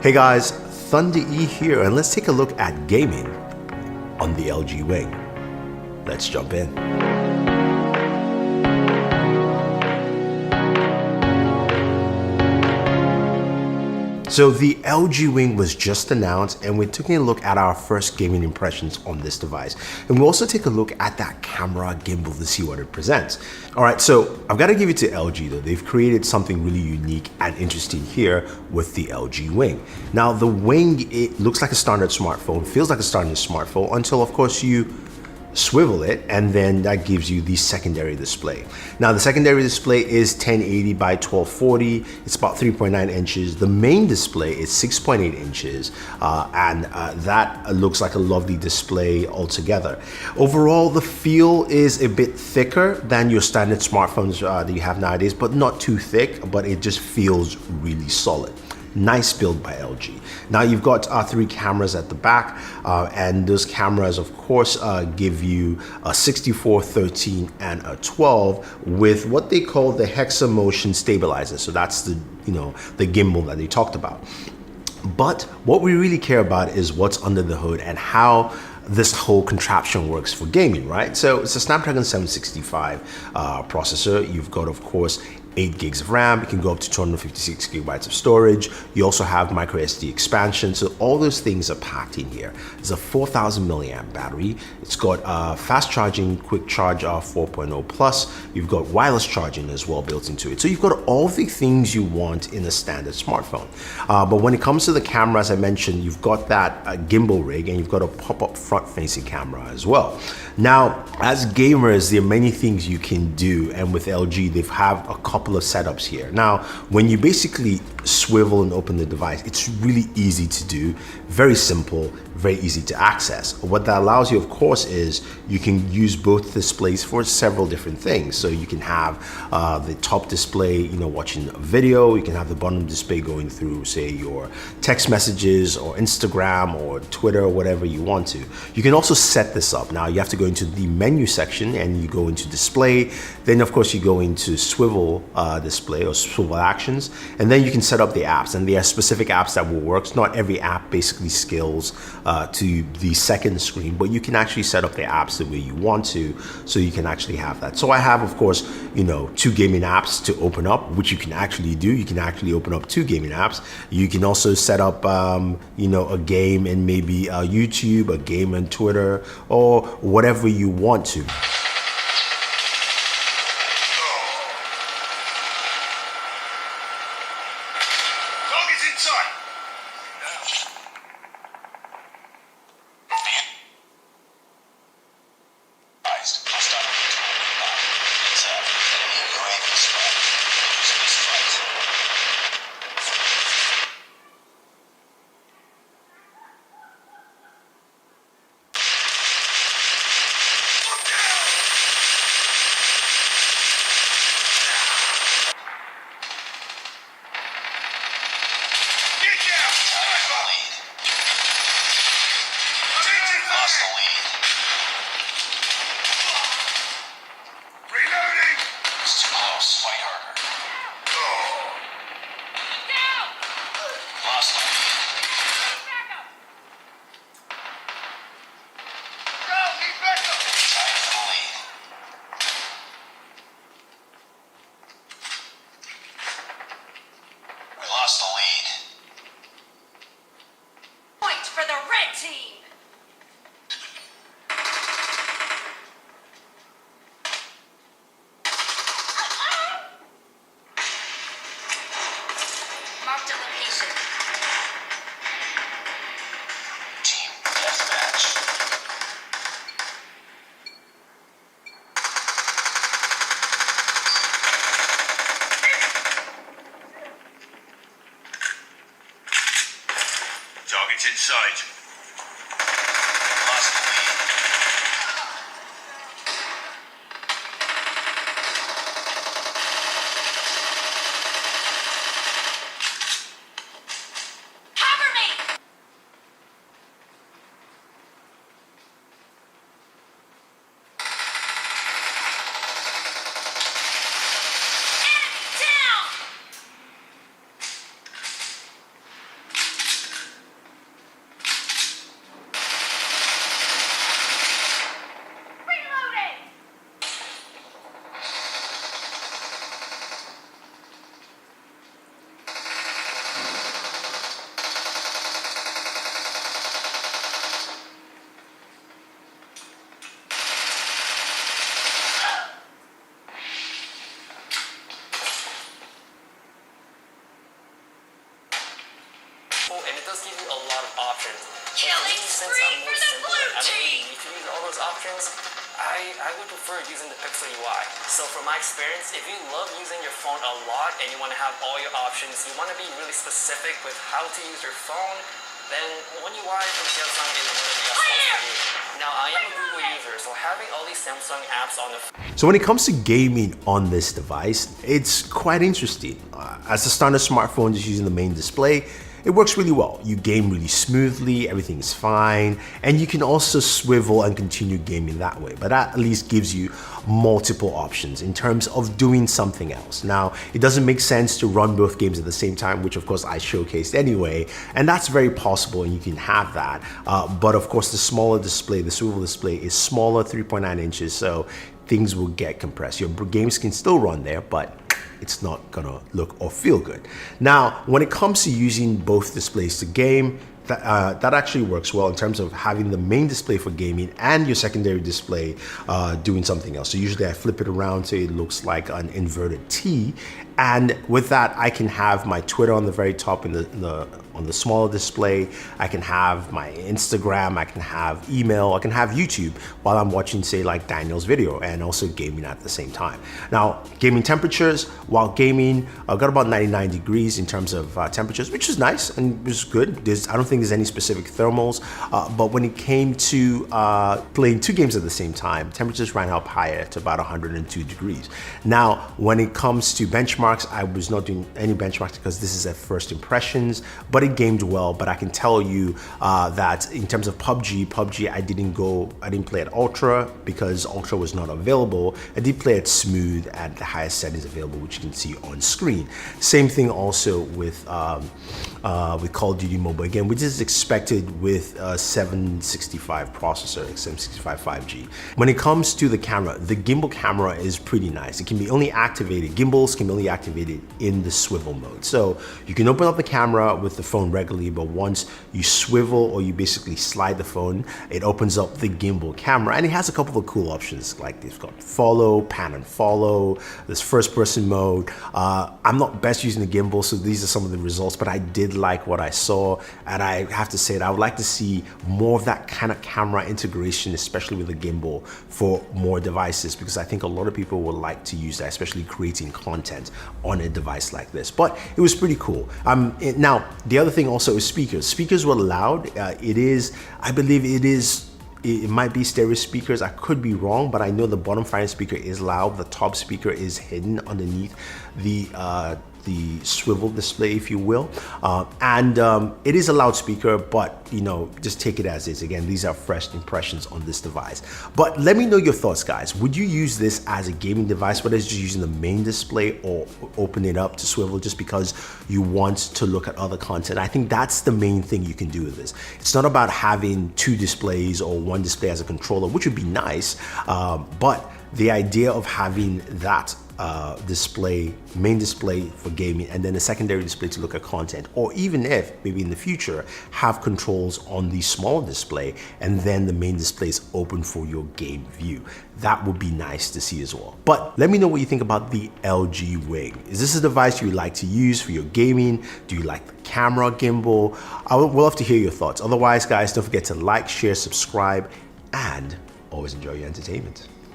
Hey guys, Thunder E here, and let's take a look at gaming on the LG Wing. Let's jump in. So the LG Wing was just announced, and we're taking a look at our first gaming impressions on this device. And we'll also take a look at that camera gimbal to see what it presents. All right, so I've got to give it to LG though. They've created something really unique and interesting here with the LG Wing. Now the Wing, it looks like a standard smartphone, feels like a standard smartphone until of course you swivel it, and then that gives you the secondary display. Now the secondary display is 1080 by 1240. It's about 3.9 inches. The main display is 6.8 inches, and that looks like a lovely display altogether. Overall, the feel is a bit thicker than your standard smartphones that you have nowadays, but not too thick, but it just feels really solid. Nice build by LG. Now you've got 3 cameras at the back, and those cameras of course give you a 64, 13, and a 12 with what they call the Hexamotion stabilizer. So that's the the gimbal that they talked about. But what we really care about is what's under the hood and how this whole contraption works for gaming, right? So it's a Snapdragon 765 processor. You've got, of course, 8 gigs of RAM. You can go up to 256 gigabytes of storage. You also have micro SD expansion. So all those things are packed in here. It's a 4,000 milliamp battery. It's got fast charging, quick charge 4.0 plus. You've got wireless charging as well built into it. So you've got all the things you want in a standard smartphone. But when it comes to the camera, as I mentioned, you've got that gimbal rig, and you've got a pop-up front-facing camera as well. Now, as gamers, there are many things you can do, and with LG, they have a couple of setups here. Now, when you basically swivel and open the device, it's really easy to do, very simple, very easy to access. What that allows you, of course, is you can use both displays for several different things. So you can have the top display, watching a video. You can have the bottom display going through, say, your text messages or Instagram or Twitter or whatever you want to. You can also set this up. Now, you have to go into the menu section, and you go into display. Then, of course, you go into swivel display or swivel actions, and then you can set up the apps, and there are specific apps that will work. Not every app basically scales to the second screen, but you can actually set up the apps the way you want to, so you can actually have that. So I have, of course, 2 gaming apps to open up, which you can actually do. You can actually open up 2 gaming apps. You can also set up a game in maybe YouTube, a game in Twitter, or whatever you want to. Target's in sight. Lost the lead. Cover me! Enemy down! does give you a lot of options. Killing spree for the blue I don't really team! need to use all those options. I would prefer using the Pixel UI. So from my experience, if you love using your phone a lot and you want to have all your options, you want to be really specific with how to use your phone, then One UI from Samsung is one of the best ones for you. Now, I am a Google user, so having all these Samsung apps on the So when it comes to gaming on this device, it's quite interesting. As a standard smartphone just using the main display, it works really well. You game really smoothly, everything is fine, and you can also swivel and continue gaming that way. But that at least gives you multiple options in terms of doing something else. Now, it doesn't make sense to run both games at the same time, which of course I showcased anyway, and that's very possible and you can have that. But of course, the smaller display, the swivel display is smaller, 3.9 inches, so things will get compressed. Your games can still run there, but it's not gonna look or feel good. Now, when it comes to using both displays to game, that actually works well in terms of having the main display for gaming and your secondary display doing something else. So usually I flip it around so it looks like an inverted T, and with that I can have my Twitter on the very top on the smaller display. I can have my Instagram, I can have email, I can have YouTube while I'm watching, say, like Daniel's video, and also gaming at the same time. Now, gaming temperatures, while gaming, I got about 99 degrees in terms of temperatures, which is nice and was good. I don't think there's any specific thermals, but when it came to playing two games at the same time, temperatures ran up higher to about 102 degrees. Now, when it comes to benchmarks, I was not doing any benchmarks because this is at first impressions, but it gamed well. But I can tell you that in terms of PUBG, I didn't play at Ultra because Ultra was not available. I did play at Smooth at the highest settings available, which you can see on screen. Same thing also with Call of Duty Mobile, again, which is expected with a 765 processor, 765 5G. When it comes to the camera, the gimbal camera is pretty nice. It can be only activated, gimbals can be only activated in the swivel mode. So you can open up the camera with the phone regularly, but once you swivel or you basically slide the phone, it opens up the gimbal camera, and it has a couple of cool options, like it's got follow, pan and follow, this first person mode. I'm not best using the gimbal, so these are some of the results, but I did like what I saw, and I have to say that I would like to see more of that kind of camera integration, especially with the gimbal, for more devices, because I think a lot of people would like to use that, especially creating content on a device like this. But it was pretty cool. Now, the other thing also is speakers. Speakers were loud. I believe it might be stereo speakers. I could be wrong, but I know the bottom firing speaker is loud. The top speaker is hidden underneath the swivel display, if you will, and it is a loudspeaker, but just take it as is. Again, these are fresh impressions on this device, but let me know your thoughts, guys. Would you use this as a gaming device, whether it's just using the main display or open it up to swivel just because you want to look at other content? I think that's the main thing you can do with this. It's not about having two displays or one display as a controller, which would be nice, but the idea of having that main display for gaming, and then a secondary display to look at content, or even if maybe in the future have controls on the small display and then the main display is open for your game view, that would be nice to see as well. But let me know what you think about the LG Wing. Is this a device you would like to use for your gaming? Do you like the camera gimbal? I would love to hear your thoughts. Otherwise, guys, don't forget to like, share, subscribe, and always enjoy your entertainment.